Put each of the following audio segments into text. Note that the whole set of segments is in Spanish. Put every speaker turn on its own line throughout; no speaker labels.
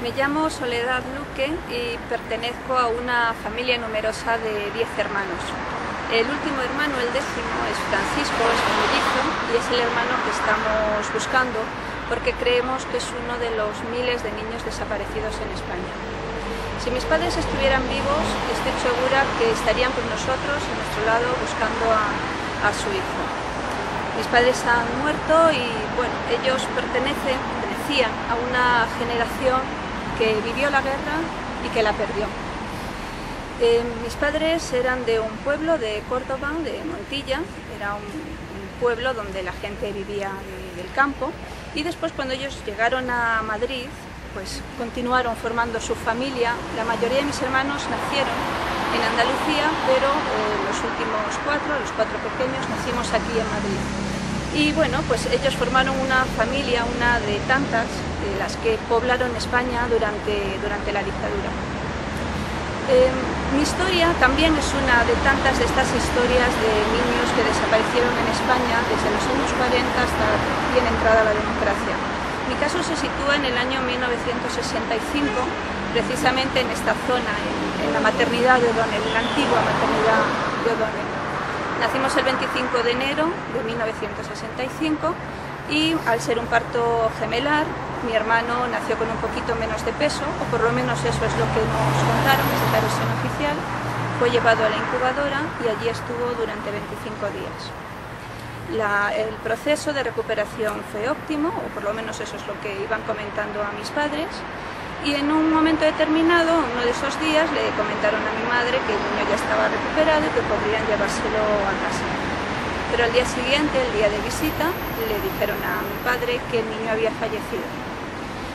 Me llamo Soledad Luque y pertenezco a una familia numerosa de 10 hermanos. El último hermano, el 10º, es Francisco, es un mellizo y es el hermano que estamos buscando porque creemos que es uno de los miles de niños desaparecidos en España. Si mis padres estuvieran vivos, estoy segura que estarían con nosotros, a nuestro lado, buscando a su hijo. Mis padres han muerto y bueno, ellos pertenecían a una generación que vivió la guerra y que la perdió. Mis padres eran de un pueblo de Córdoba, de Montilla, era un pueblo donde la gente vivía del campo, y después cuando ellos llegaron a Madrid, pues continuaron formando su familia. La mayoría de mis hermanos nacieron en Andalucía, pero los últimos los cuatro pequeños, nacimos aquí en Madrid. Y bueno, pues ellos formaron una familia, una de tantas, las que poblaron España durante la dictadura. Mi historia también es una de tantas de estas historias de niños que desaparecieron en España desde los años 40 hasta bien entrada la democracia. Mi caso se sitúa en el año 1965, precisamente en esta zona, en la maternidad de O'Donnell, en la antigua maternidad de O'Donnell. Nacimos el 25 de enero de 1965 y al ser un parto gemelar, mi hermano nació con un poquito menos de peso, o por lo menos eso es lo que nos contaron, es la versión oficial. Fue llevado a la incubadora y allí estuvo durante 25 días. El proceso de recuperación fue óptimo, o por lo menos eso es lo que iban comentando a mis padres. Y en un momento determinado, uno de esos días, le comentaron a mi madre que el niño ya estaba recuperado y que podrían llevárselo a casa. Pero al día siguiente, el día de visita, le dijeron a mi padre que el niño había fallecido.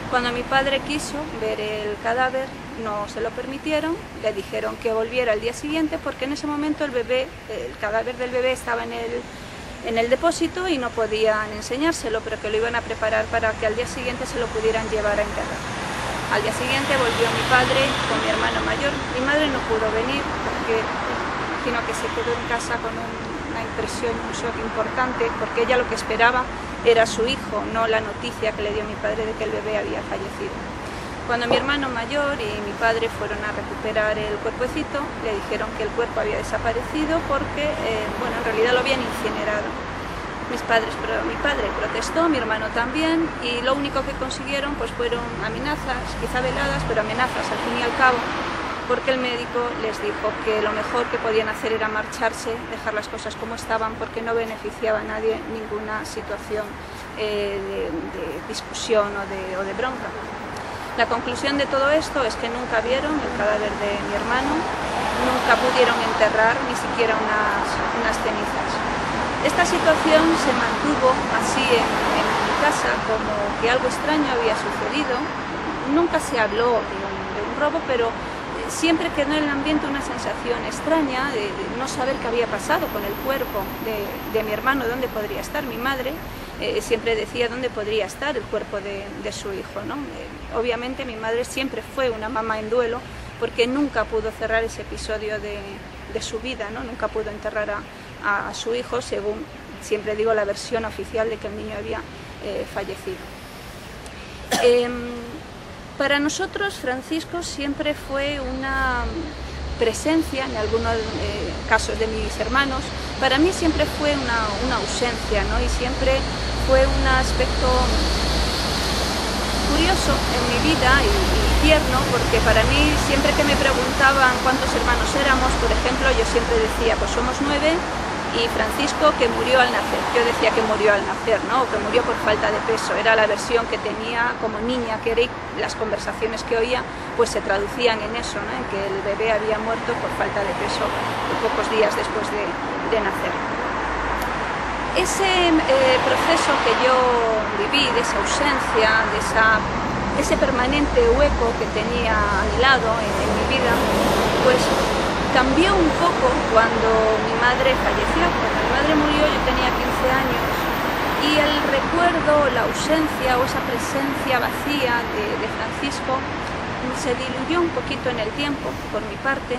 Cuando mi padre quiso ver el cadáver, no se lo permitieron, le dijeron que volviera al día siguiente porque en ese momento el cadáver del bebé estaba en el depósito y no podían enseñárselo, pero que lo iban a preparar para que al día siguiente se lo pudieran llevar a enterrar. Al día siguiente volvió mi padre con mi hermano mayor. Mi madre no pudo venir sino que se quedó en casa con una impresión, un shock importante, porque ella lo que esperaba era su hijo, no la noticia que le dio mi padre de que el bebé había fallecido. Cuando mi hermano mayor y mi padre fueron a recuperar el cuerpecito, le dijeron que el cuerpo había desaparecido porque, bueno, en realidad lo habían incinerado. Mi padre protestó, mi hermano también, y lo único que consiguieron pues fueron amenazas, quizá veladas, pero amenazas al fin y al cabo, porque el médico les dijo que lo mejor que podían hacer era marcharse, dejar las cosas como estaban, porque no beneficiaba a nadie ninguna situación de discusión o de bronca. La conclusión de todo esto es que nunca vieron el cadáver de mi hermano, nunca pudieron enterrar ni siquiera unas cenizas. Esta situación se mantuvo así en mi casa, como que algo extraño había sucedido. Nunca se habló de un robo, pero siempre quedó en el ambiente una sensación extraña de no saber qué había pasado con el cuerpo de mi hermano, dónde podría estar. Mi madre siempre decía dónde podría estar el cuerpo de su hijo, ¿no? Obviamente mi madre siempre fue una mamá en duelo porque nunca pudo cerrar ese episodio de su vida, ¿no? Nunca pudo enterrar a su hijo, según siempre digo la versión oficial de que el niño había fallecido. Para nosotros Francisco siempre fue una presencia, en algunos casos de mis hermanos, para mí siempre fue una ausencia, ¿no? Y siempre fue un aspecto curioso en mi vida y tierno, porque para mí siempre que me preguntaban cuántos hermanos éramos, por ejemplo, yo siempre decía pues somos 9 y Francisco que murió al nacer. Yo decía que murió al nacer, ¿no? O que murió por falta de peso, era la versión que tenía como niña que era, y las conversaciones que oía pues se traducían en eso, ¿no? En que el bebé había muerto por falta de peso pocos días después de nacer. Ese proceso que yo viví, de esa ausencia, de ese permanente hueco que tenía a mi lado en mi vida, pues cambió un poco cuando mi madre falleció. Cuando mi madre murió yo tenía 15 años y el recuerdo, la ausencia o esa presencia vacía de Francisco se diluyó un poquito en el tiempo por mi parte.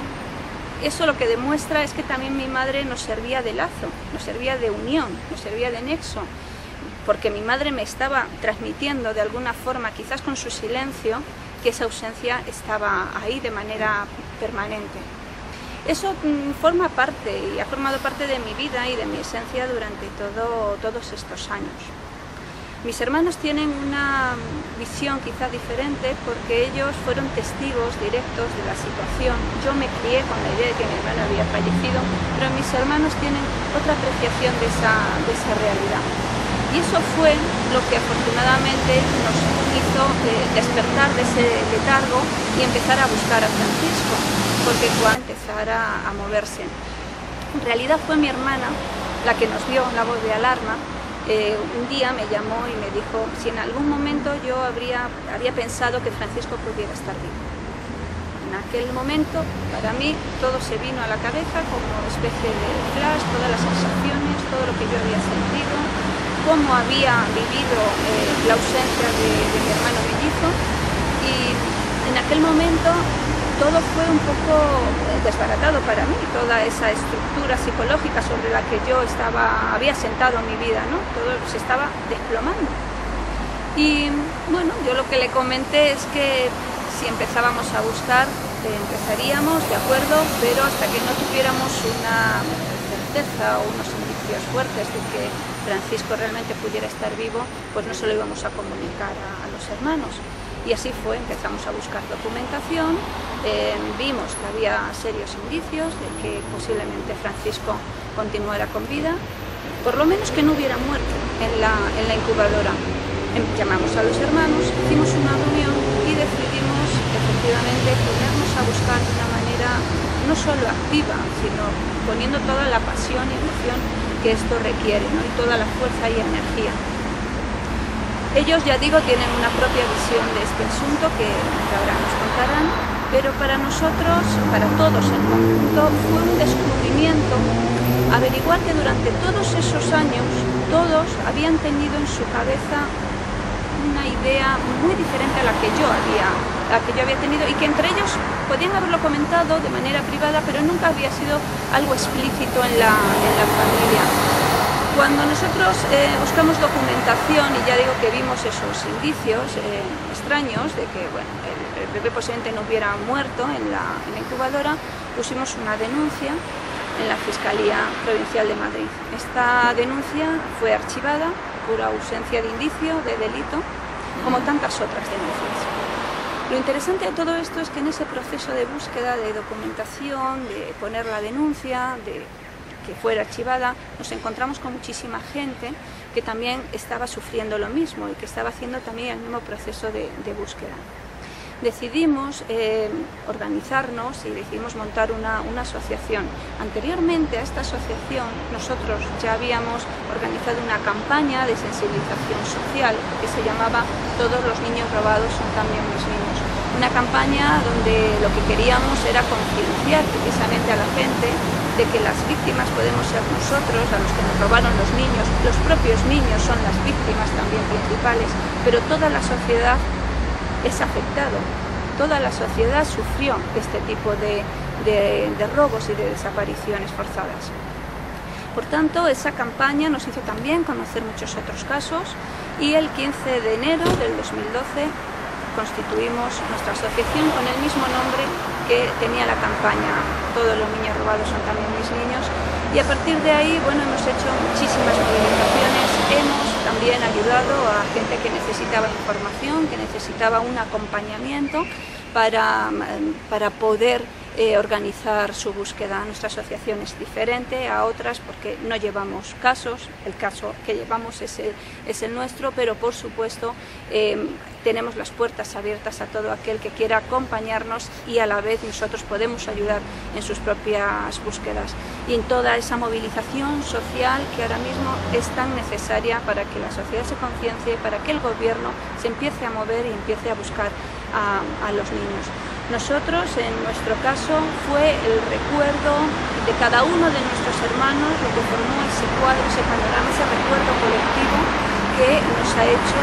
Eso lo que demuestra es que también mi madre nos servía de lazo, nos servía de unión, nos servía de nexo, porque mi madre me estaba transmitiendo de alguna forma, quizás con su silencio, que esa ausencia estaba ahí de manera permanente. Eso forma parte y ha formado parte de mi vida y de mi esencia durante todos estos años. Mis hermanos tienen una visión quizá diferente porque ellos fueron testigos directos de la situación. Yo me crié con la idea de que mi hermano había fallecido, pero mis hermanos tienen otra apreciación de esa realidad. Y eso fue lo que afortunadamente nos hizo despertar de ese letargo y empezar a buscar a Francisco, porque cuando empezara a moverse. En realidad fue mi hermana la que nos dio la voz de alarma. Un día me llamó y me dijo si en algún momento yo había pensado que Francisco pudiera estar vivo. En aquel momento, para mí, todo se vino a la cabeza como una especie de flash, todas las sensaciones, todo lo que yo había sentido, cómo había vivido la ausencia de mi hermano mellizo, y en aquel momento todo fue un poco desbaratado para mí, toda esa estructura psicológica sobre la que yo había sentado mi vida, ¿no? Todo se estaba desplomando. Y bueno, yo lo que le comenté es que si empezábamos a buscar, empezaríamos, de acuerdo, pero hasta que no tuviéramos una certeza o unos indicios fuertes de que Francisco realmente pudiera estar vivo, pues no se lo íbamos a comunicar a los hermanos. Y así fue, empezamos a buscar documentación, vimos que había serios indicios de que posiblemente Francisco continuara con vida, por lo menos que no hubiera muerto en la incubadora. Llamamos a los hermanos, hicimos una reunión y decidimos efectivamente ponernos a buscar de una manera no solo activa, sino poniendo toda la pasión y emoción que esto requiere, ¿no? Y toda la fuerza y energía. Ellos, ya digo, tienen una propia visión de este asunto que ahora nos contarán, pero para nosotros, para todos en conjunto, fue un descubrimiento averiguar que durante todos esos años todos habían tenido en su cabeza una idea muy diferente a la que yo había tenido, y que entre ellos podían haberlo comentado de manera privada, pero nunca había sido algo explícito en la familia. Cuando nosotros buscamos documentación, y ya digo que vimos esos indicios extraños de que bueno, el bebé posiblemente no hubiera muerto en la incubadora, pusimos una denuncia en la Fiscalía Provincial de Madrid. Esta denuncia fue archivada por ausencia de indicio de delito, como tantas otras denuncias. Lo interesante de todo esto es que en ese proceso de búsqueda de documentación, de poner la denuncia, de que fuera archivada, nos encontramos con muchísima gente que también estaba sufriendo lo mismo y que estaba haciendo también el mismo proceso de búsqueda. Decidimos organizarnos y decidimos montar una asociación. Anteriormente a esta asociación nosotros ya habíamos organizado una campaña de sensibilización social que se llamaba Todos los niños robados son también mis niños. Una campaña donde lo que queríamos era concienciar precisamente a la gente de que las víctimas podemos ser nosotros, a los que nos robaron los niños. Los propios niños son las víctimas también principales, pero toda la sociedad es afectado. Toda la sociedad sufrió este tipo de robos y de desapariciones forzadas. Por tanto, esa campaña nos hizo también conocer muchos otros casos, y el 15 de enero del 2012 constituimos nuestra asociación con el mismo nombre que tenía la campaña Todos los niños robados son también mis niños, y a partir de ahí bueno, hemos hecho muchísimas movilizaciones, hemos también ayudado a gente que necesitaba información, que necesitaba un acompañamiento para poder organizar su búsqueda. Nuestra asociación es diferente a otras porque no llevamos casos, el caso que llevamos es el nuestro, pero por supuesto tenemos las puertas abiertas a todo aquel que quiera acompañarnos, y a la vez nosotros podemos ayudar en sus propias búsquedas y en toda esa movilización social que ahora mismo es tan necesaria para que la sociedad se conciencie, para que el gobierno se empiece a mover y empiece a buscar a los niños. Nosotros, en nuestro caso, fue el recuerdo de cada uno de nuestros hermanos lo que formó ese cuadro, ese panorama, ese recuerdo colectivo que nos ha hecho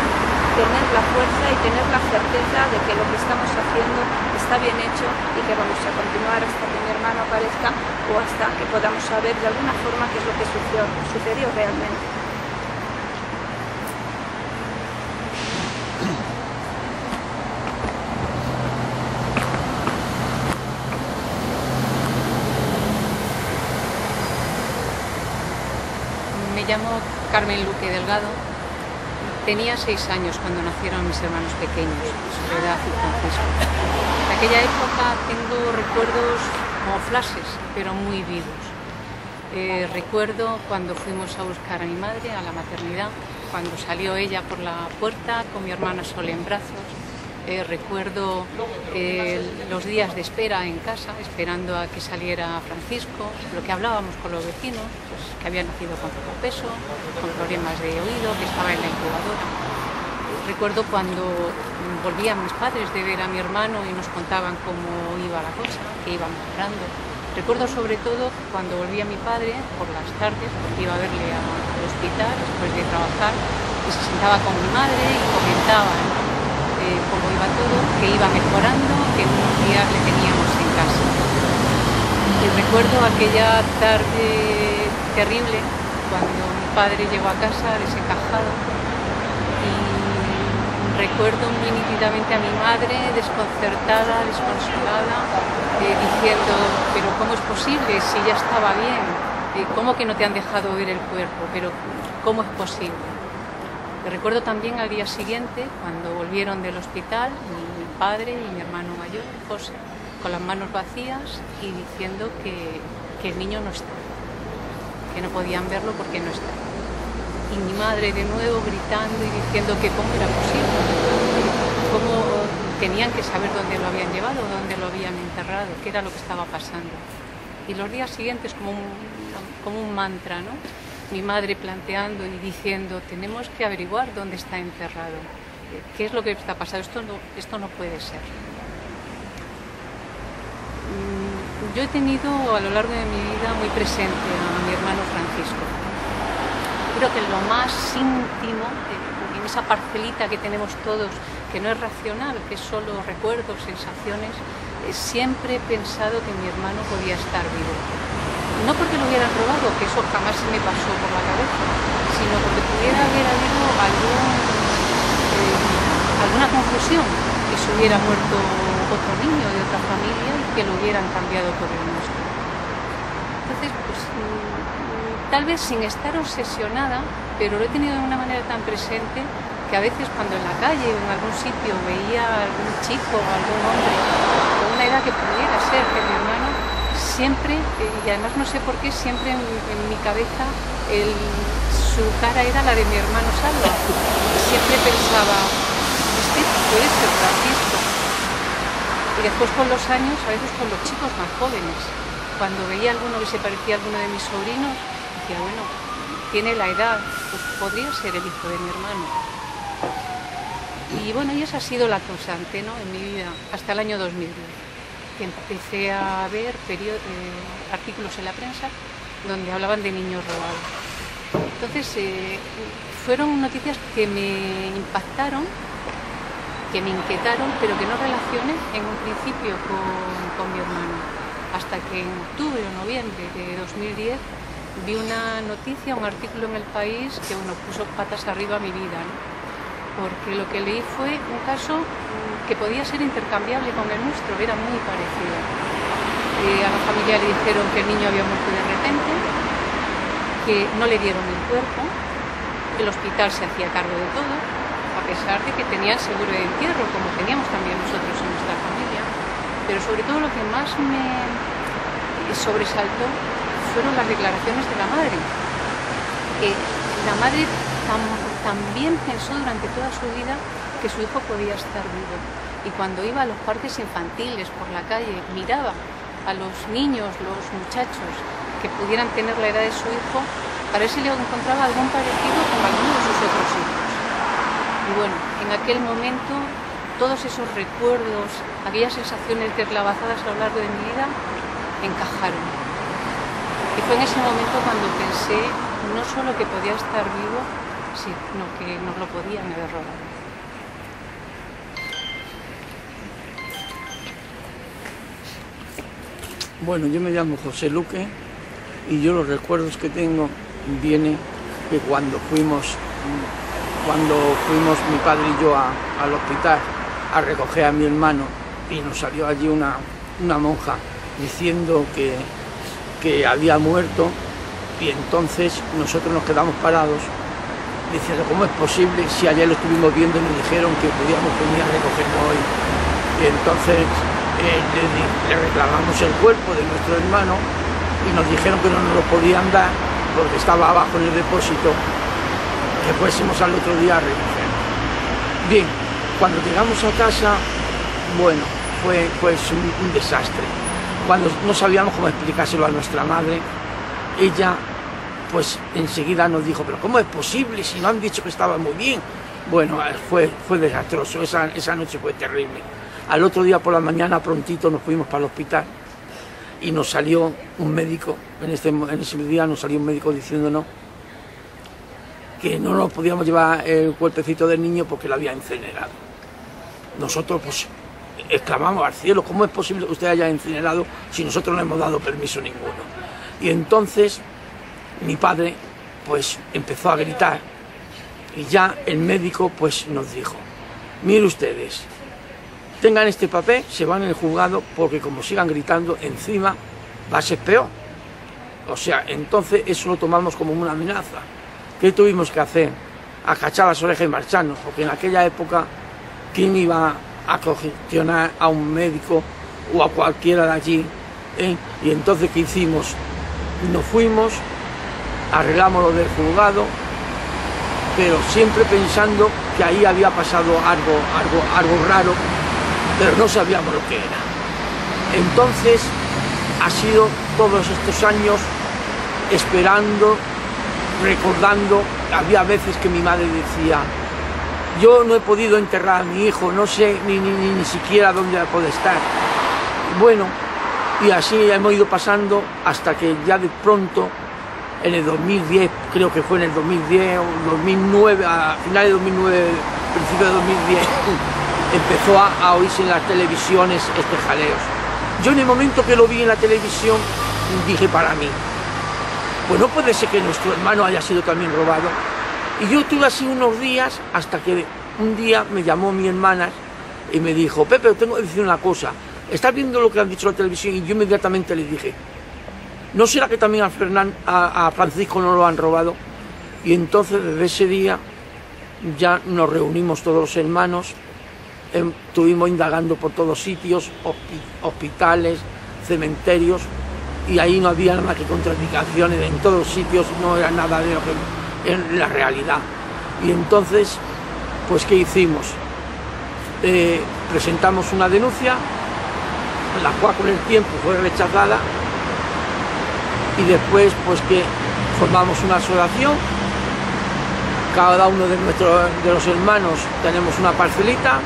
tener la fuerza y tener la certeza de que lo que estamos haciendo está bien hecho y que vamos a continuar hasta que mi hermano aparezca o hasta que podamos saber de alguna forma qué es lo que sucedió realmente.
llamo Carmen Luque Delgado. Tenía 6 años cuando nacieron mis hermanos pequeños, Soledad y Francisco. De aquella época tengo recuerdos como flashes, pero muy vivos. Recuerdo cuando fuimos a buscar a mi madre a la maternidad, cuando salió ella por la puerta con mi hermana Sol en brazos. Recuerdo los días de espera en casa, esperando a que saliera Francisco, lo que hablábamos con los vecinos, pues, que había nacido con poco peso, con problemas de oído, que estaba en la incubadora. Recuerdo cuando volvían mis padres de ver a mi hermano y nos contaban cómo iba la cosa, que iba mejorando. Recuerdo sobre todo cuando volvía mi padre por las tardes, porque iba a verle al hospital después de trabajar, y se sentaba con mi madre y comentaba cómo iba todo, que iba mejorando, que en unos días le teníamos en casa. Y recuerdo aquella tarde terrible cuando mi padre llegó a casa desencajado, y recuerdo muy nítidamente a mi madre desconcertada, desconsolada, diciendo: pero ¿cómo es posible si ya estaba bien? ¿Cómo que no te han dejado ver el cuerpo? Pero ¿cómo es posible? Y recuerdo también al día siguiente, cuando volvieron del hospital, mi padre y mi hermano mayor, José, con las manos vacías y diciendo que el niño no está, que no podían verlo porque no está. Y mi madre de nuevo gritando y diciendo que cómo era posible, cómo tenían que saber dónde lo habían llevado, dónde lo habían enterrado, qué era lo que estaba pasando. Y los días siguientes como un mantra, ¿no? Mi madre planteando y diciendo: tenemos que averiguar dónde está enterrado, qué es lo que está pasando, esto no puede ser. Yo he tenido a lo largo de mi vida muy presente a mi hermano Francisco. Creo que en lo más íntimo, en esa parcelita que tenemos todos, que no es racional, que es solo recuerdos, sensaciones, siempre he pensado que mi hermano podía estar vivo. No porque lo hubieran robado, que eso jamás se me pasó por la cabeza, sino porque pudiera haber habido alguna confusión, que se hubiera muerto otro niño de otra familia y que lo hubieran cambiado por el nuestro. Entonces, pues, tal vez sin estar obsesionada, pero lo he tenido de una manera tan presente que a veces cuando en la calle o en algún sitio veía a algún chico o algún hombre con una edad que pudiera ser que mi hermano, siempre, y además no sé por qué, siempre en mi cabeza su cara era la de mi hermano Salva. Siempre pensaba: este puede ser Francisco. Y después con los años, a veces con los chicos más jóvenes, cuando veía a alguno que se parecía a alguno de mis sobrinos, decía: bueno, tiene la edad, pues podría ser el hijo de mi hermano. Y bueno, y esa ha sido la constante, ¿no?, en mi vida hasta el año 2010, que empecé a ver artículos en la prensa donde hablaban de niños robados. Entonces fueron noticias que me impactaron, que me inquietaron, pero que no relacioné en un principio con mi hermano, hasta que en octubre o noviembre de 2010 vi una noticia, un artículo en El País que puso patas arriba a mi vida, ¿no?, porque lo que leí fue un caso que podía ser intercambiable con el nuestro, era muy parecido. A la familia le dijeron que el niño había muerto de repente, que no le dieron el cuerpo, el hospital se hacía cargo de todo, a pesar de que tenían seguro de entierro, como teníamos también nosotros en nuestra familia. Pero sobre todo lo que más me sobresaltó fueron las declaraciones de la madre. La madre también pensó durante toda su vida que su hijo podía estar vivo. Y cuando iba a los parques infantiles por la calle, miraba a los niños, los muchachos que pudieran tener la edad de su hijo, para ver si le encontraba algún parecido con alguno de sus otros hijos. Y bueno, en aquel momento todos esos recuerdos, aquellas sensaciones deslavazadas a lo largo de mi vida, encajaron. Y fue en ese momento cuando pensé no solo que podía estar vivo, sino que nos lo podían haber robado.
Bueno, yo me llamo José Luque y yo los recuerdos que tengo viene que cuando fuimos mi padre y yo al hospital a recoger a mi hermano, y nos salió allí una monja diciendo que había muerto, Y entonces nosotros nos quedamos parados diciendo, ¿cómo es posible si ayer lo estuvimos viendo y nos dijeron que podíamos venir a recogerlo hoy? Y entonces le reclamamos el cuerpo de nuestro hermano y nos dijeron que no nos lo podían dar porque estaba abajo en el depósito, que fuésemos al otro día a recogerlo. Bien, cuando llegamos a casa, bueno, fue un desastre. Cuando no sabíamos cómo explicárselo a nuestra madre, ella pues enseguida nos dijo, pero ¿cómo es posible si no han dicho que estaba muy bien? Bueno, fue desastroso, esa noche fue terrible. Al otro día por la mañana prontito nos fuimos para el hospital y nos salió un médico, en ese día nos salió un médico diciéndonos que no nos podíamos llevar el cuerpecito del niño porque lo había incinerado. Nosotros pues exclamamos al cielo, ¿cómo es posible que usted haya incinerado si nosotros no hemos dado permiso ninguno? Y entonces mi padre pues empezó a gritar y ya el médico pues nos dijo, mire ustedes, tengan este papel, se van en el juzgado porque como sigan gritando encima va a ser peor. O sea, entonces eso lo tomamos como una amenaza. ¿Qué tuvimos que hacer? Acachar las orejas y marcharnos, porque en aquella época ¿quién iba a gestionar a un médico o a cualquiera de allí? Y entonces ¿qué hicimos? Nos fuimos, arreglamos lo del juzgado, pero siempre pensando que ahí había pasado algo raro, pero no sabíamos lo que era. Entonces ha sido todos estos años esperando, recordando. Había veces que mi madre decía, yo no he podido enterrar a mi hijo, no sé ni siquiera dónde puede estar. Bueno, y así hemos ido pasando hasta que ya de pronto, en el 2010, creo que fue en el 2010 o 2009, a finales de 2009, principio de 2010, empezó a oírse en las televisiones jaleos. Yo en el momento que lo vi en la televisión dije para mí, pues no puede ser que nuestro hermano haya sido también robado. Y yo tuve así unos días hasta que un día me llamó mi hermana y me dijo, Pepe, tengo que decir una cosa, ¿estás viendo lo que han dicho en la televisión? Y yo inmediatamente le dije, ¿no será que también a Francisco no lo han robado? Y entonces desde ese día ya nos reunimos todos los hermanos, estuvimos indagando por todos sitios, hospitales, cementerios, y ahí no había nada más que contraindicaciones, en todos los sitios no era nada de lo que en la realidad. Y entonces, pues ¿qué hicimos? Presentamos una denuncia, la cual con el tiempo fue rechazada, y después pues que formamos una asociación, cada uno de los hermanos tenemos una parcelita,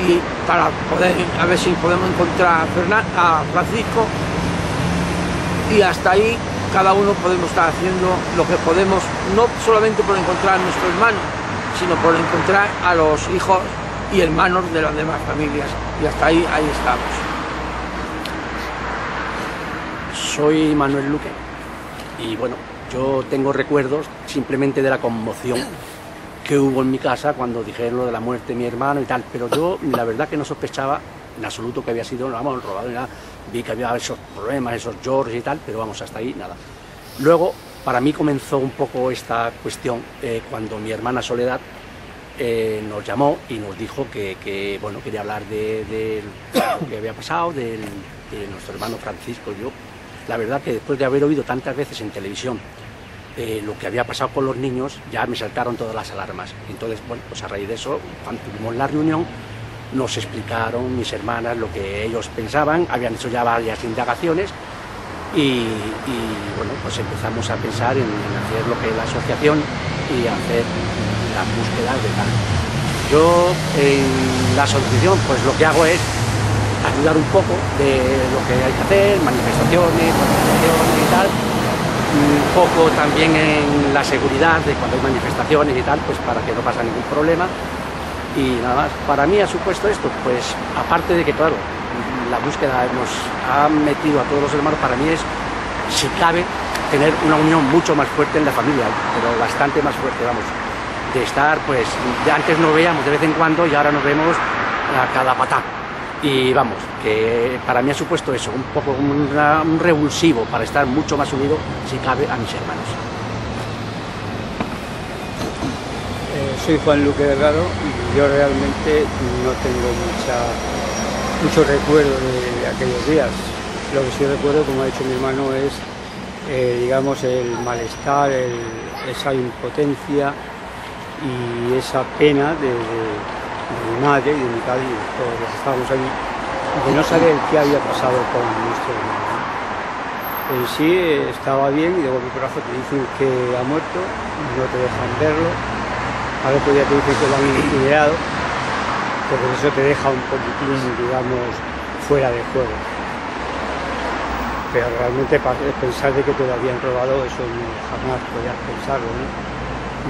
y para poder, a ver si podemos encontrar a Francisco, y hasta ahí cada uno podemos estar haciendo lo que podemos, no solamente por encontrar a nuestro hermano, sino por encontrar a los hijos y hermanos de las demás familias, y hasta ahí estamos.
Soy Manuel Luque y bueno, yo tengo recuerdos simplemente de la conmoción que hubo en mi casa cuando dijeron lo de la muerte de mi hermano y tal, pero yo la verdad que no sospechaba en absoluto que había sido, vamos, robado ni nada. Vi que había esos problemas, esos lloros y tal, pero vamos, hasta ahí nada. Luego, para mí comenzó un poco esta cuestión cuando mi hermana Soledad nos llamó y nos dijo que bueno, quería hablar de lo que había pasado, de nuestro hermano Francisco. Yo, la verdad que después de haber oído tantas veces en televisión lo que había pasado con los niños, ya me saltaron todas las alarmas. Entonces, bueno, pues a raíz de eso, cuando tuvimos la reunión, nos explicaron mis hermanas lo que ellos pensaban, habían hecho ya varias indagaciones y bueno, pues empezamos a pensar en hacer lo que es la asociación y hacer las búsquedas de tal. Yo en la asociación pues lo que hago es ayudar un poco de lo que hay que hacer, manifestaciones y tal, un poco también en la seguridad de cuando hay manifestaciones y tal, pues para que no pase ningún problema. Y nada más, para mí ha supuesto esto, pues aparte de que claro, la búsqueda nos ha metido a todos los hermanos, para mí es, si cabe, tener una unión mucho más fuerte en la familia, pero bastante más fuerte, vamos, de estar, pues, de antes nos veíamos de vez en cuando y ahora nos vemos a cada patá. Y vamos, que para mí ha supuesto eso, un poco un revulsivo para estar mucho más unido, si cabe, a mis hermanos.
Soy Juan Luque Delgado y yo realmente no tengo mucho recuerdo de aquellos días. Lo que sí recuerdo, como ha dicho mi hermano, es digamos el malestar, esa impotencia y esa pena de mi madre y de mi padre y de todos los que estábamos allí, de no saber qué había pasado con nuestro hermano. En sí estaba bien y de golpe por abajo te dicen que ha muerto, no te dejan verlo, al otro día te dicen que lo han incinerado, porque eso te deja un poquitín, digamos, fuera de juego. Pero realmente pensar de que te lo habían robado, eso jamás podías pensarlo, ¿no?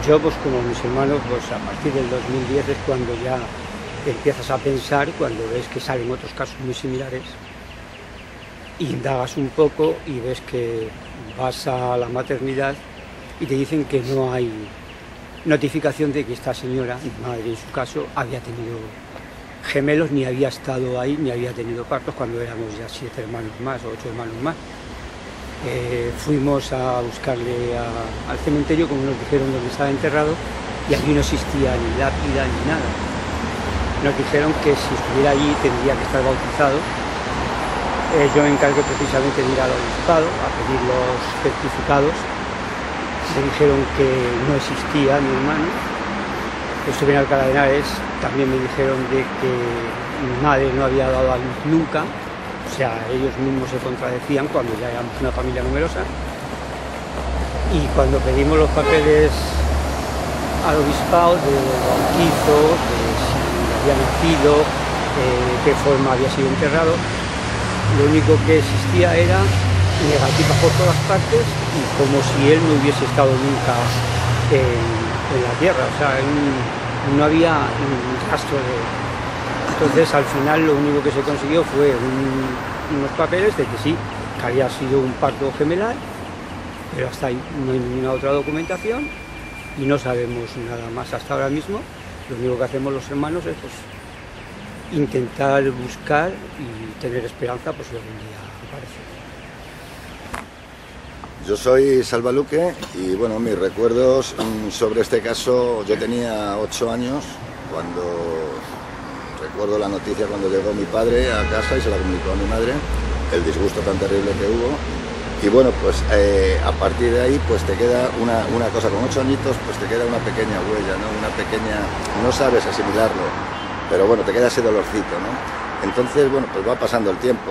Yo, pues como mis hermanos, pues a partir del 2010 es cuando ya empiezas a pensar, cuando ves que salen otros casos muy similares, indagas un poco y ves que vas a la maternidad y te dicen que no hay notificación de que esta señora, mi madre en su caso, había tenido gemelos, ni había estado ahí, ni había tenido partos cuando éramos ya 7 hermanos más o 8 hermanos más. Fuimos a buscarle al cementerio, como nos dijeron dónde estaba enterrado, y allí no existía ni lápida ni nada. Nos dijeron que si estuviera allí tendría que estar bautizado. Yo me encargué precisamente de ir al obispado a pedir los certificados. Me dijeron que no existía mi hermano. Estuve en Alcalá de Henares, también me dijeron de que mi madre no había dado a luz nunca. O sea, ellos mismos se contradecían cuando ya éramos una familia numerosa. Y cuando pedimos los papeles al obispado de bautizo, de si había nacido, de qué forma había sido enterrado, lo único que existía era negativas por todas partes y como si él no hubiese estado nunca en la tierra. O sea, no había un rastro de... Entonces, al final, lo único que se consiguió fue unos papeles de que sí, que había sido un parto gemelar, pero hasta ahí no hay ninguna otra documentación y no sabemos nada más hasta ahora mismo. Lo único que hacemos los hermanos es pues, intentar buscar y tener esperanza por si algún día aparece.
Yo soy Salva Luque y bueno, mis recuerdos sobre este caso, yo tenía 8 años cuando... Recuerdo la noticia cuando llegó mi padre a casa y se la comunicó a mi madre, el disgusto tan terrible que hubo. Y bueno, pues a partir de ahí pues te queda una cosa, con 8 añitos pues te queda una pequeña huella, ¿no? Una pequeña, no sabes asimilarlo, pero bueno, te queda ese dolorcito, ¿no? Entonces, bueno, pues va pasando el tiempo.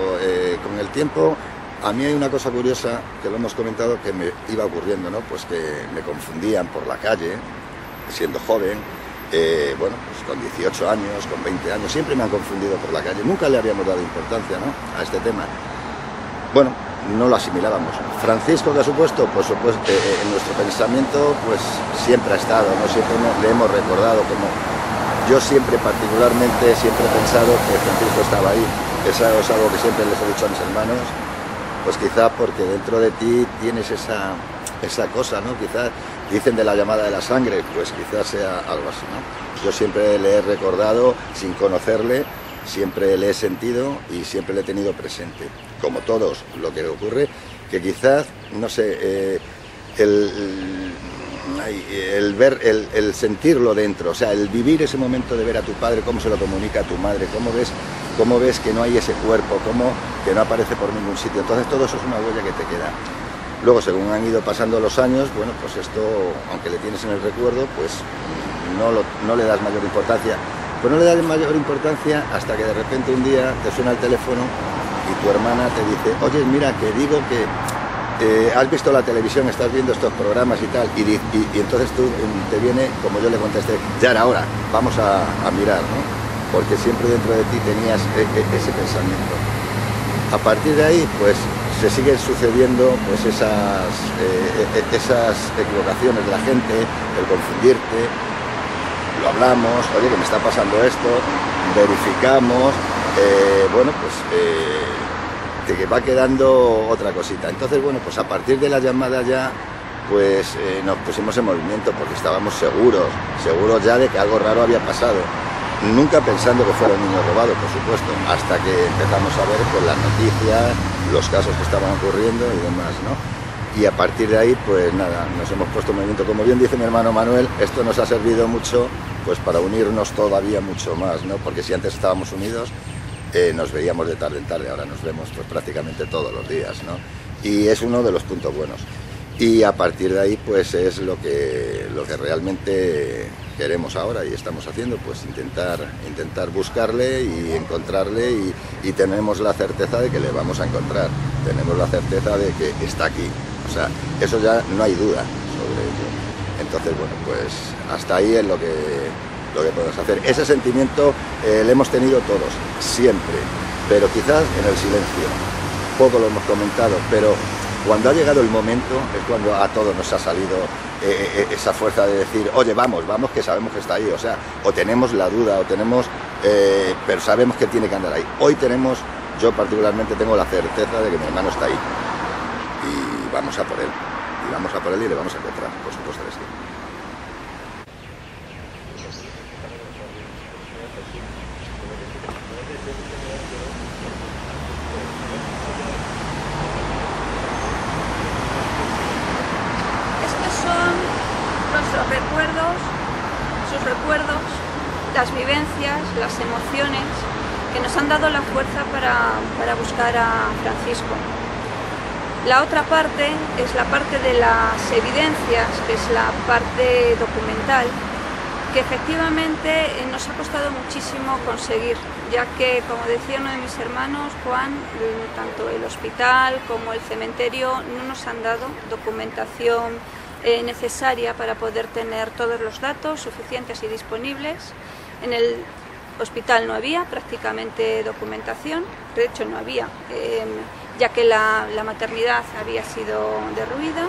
Con el tiempo, a mí hay una cosa curiosa que lo hemos comentado que me iba ocurriendo, ¿no? Pues que me confundían por la calle, siendo joven. Bueno, pues con 18 años, con 20 años, siempre me han confundido por la calle. Nunca le habíamos dado importancia, ¿no?, a este tema. Bueno, no lo asimilábamos. Francisco, que ha supuesto, pues en nuestro pensamiento, pues siempre ha estado, ¿no? Siempre le hemos recordado como... Yo siempre, particularmente, siempre he pensado que Francisco estaba ahí. Eso es algo que siempre les he dicho a mis hermanos, pues quizá porque dentro de ti tienes esa cosa, ¿no? Quizás dicen de la llamada de la sangre, pues quizás sea algo así, ¿no? Yo siempre le he recordado, sin conocerle, siempre le he sentido y siempre le he tenido presente. Como todos, lo que ocurre, que quizás, no sé, el sentirlo dentro, o sea, el vivir ese momento de ver a tu padre, cómo se lo comunica a tu madre, cómo ves que no hay ese cuerpo, que no aparece por ningún sitio. Entonces todo eso es una huella que te queda. Luego, según han ido pasando los años, bueno, pues esto, aunque le tienes en el recuerdo, pues no le das mayor importancia. Pues no le das mayor importancia hasta que de repente un día te suena el teléfono y tu hermana te dice, oye, mira, que digo que has visto la televisión, estás viendo estos programas y tal, y entonces tú te viene, como yo le contesté, ya era hora, vamos a mirar, ¿no? Porque siempre dentro de ti tenías ese pensamiento. A partir de ahí, pues se siguen sucediendo pues esas equivocaciones de la gente, el confundirte, lo hablamos, oye, que me está pasando esto, verificamos, bueno, pues te va quedando otra cosita. Entonces, bueno, pues a partir de la llamada ya, pues nos pusimos en movimiento porque estábamos seguros ya de que algo raro había pasado. nunca pensando que fuera un niño robado, por supuesto, hasta que empezamos a ver pues, las noticias, los casos que estaban ocurriendo y demás, ¿no? Y a partir de ahí, pues nada, nos hemos puesto en movimiento. Como bien dice mi hermano Manuel, esto nos ha servido mucho pues para unirnos todavía mucho más, ¿no? Porque si antes estábamos unidos, nos veíamos de tarde en tarde, ahora nos vemos pues prácticamente todos los días, ¿no? Y es uno de los puntos buenos. Y a partir de ahí, pues es lo que realmente queremos ahora y estamos haciendo, pues intentar buscarle y encontrarle y tenemos la certeza de que le vamos a encontrar, tenemos la certeza de que está aquí, o sea, eso ya no hay duda sobre ello. Entonces, bueno, pues hasta ahí es lo que podemos hacer. Ese sentimiento lo hemos tenido todos, siempre, pero quizás en el silencio, poco lo hemos comentado, pero cuando ha llegado el momento es cuando a todos nos ha salido esa fuerza de decir, oye, vamos, que sabemos que está ahí, o sea, o tenemos la duda, o tenemos, pero sabemos que tiene que andar ahí. Hoy yo particularmente tengo la certeza de que mi hermano está ahí, y vamos a por él, y le vamos a encontrar, por supuesto que sí.
Sus recuerdos, las vivencias, las emociones que nos han dado la fuerza para buscar a Francisco. La otra parte es la parte de las evidencias, que es la parte documental, que efectivamente nos ha costado muchísimo conseguir, ya que, como decía uno de mis hermanos, Juan, tanto el hospital como el cementerio no nos han dado documentación necesaria para poder tener todos los datos suficientes y disponibles. En el hospital no había prácticamente documentación, de hecho no había, ya que la maternidad había sido derruida.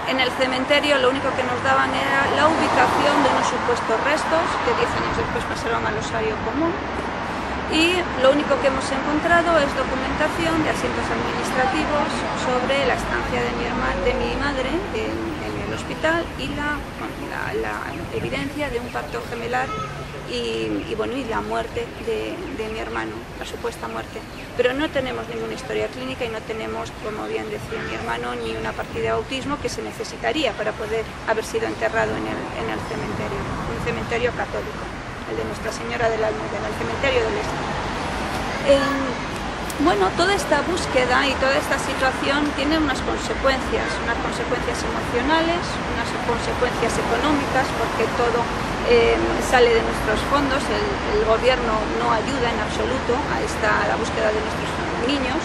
En el cementerio lo único que nos daban era la ubicación de unos supuestos restos que 10 años después pasaron al osario común. Y lo único que hemos encontrado es documentación de asientos administrativos sobre la estancia de mi madre en el hospital y la evidencia de un parto gemelar y la muerte de mi hermano, la supuesta muerte. Pero no tenemos ninguna historia clínica y no tenemos, como bien decía mi hermano, ni una partida de autismo que se necesitaría para poder haber sido enterrado en el cementerio, un cementerio católico, el de Nuestra Señora del Almudena, el cementerio del Este. Bueno, toda esta búsqueda y toda esta situación tiene unas consecuencias emocionales, unas consecuencias económicas, porque todo sale de nuestros fondos, el gobierno no ayuda en absoluto a la búsqueda de nuestros niños,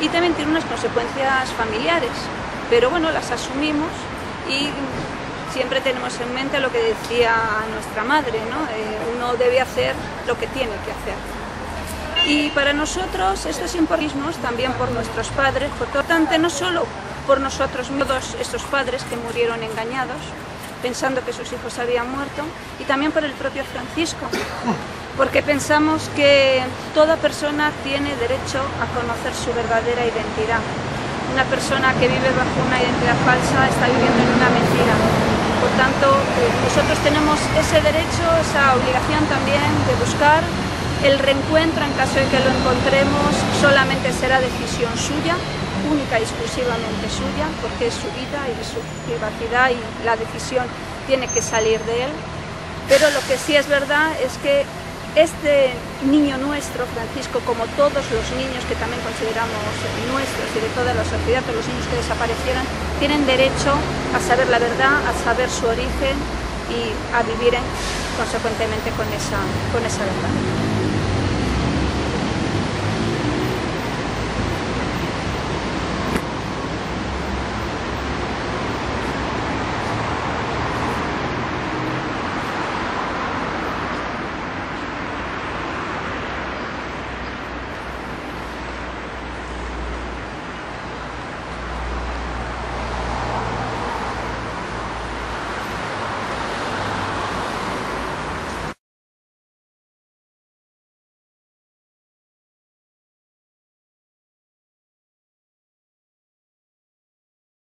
y también tiene unas consecuencias familiares, pero bueno, las asumimos y siempre tenemos en mente lo que decía nuestra madre, ¿no? Uno debe hacer lo que tiene que hacer. Y para nosotros esto es importante también por nuestros padres, por tanto, no solo por nosotros, todos estos padres que murieron engañados, pensando que sus hijos habían muerto, y también por el propio Francisco, porque pensamos que toda persona tiene derecho a conocer su verdadera identidad. Una persona que vive bajo una identidad falsa está viviendo en una mentira. Por tanto, nosotros tenemos ese derecho, esa obligación también de buscar el reencuentro. En caso de que lo encontremos, solamente será decisión suya, única y exclusivamente suya, porque es su vida y su privacidad y la decisión tiene que salir de él. Pero lo que sí es verdad es que este niño nuestro, Francisco, como todos los niños que también consideramos nuestros y de toda la sociedad, todos los niños que desaparecieran, tienen derecho a saber la verdad, a saber su origen y a vivir consecuentemente con esa verdad.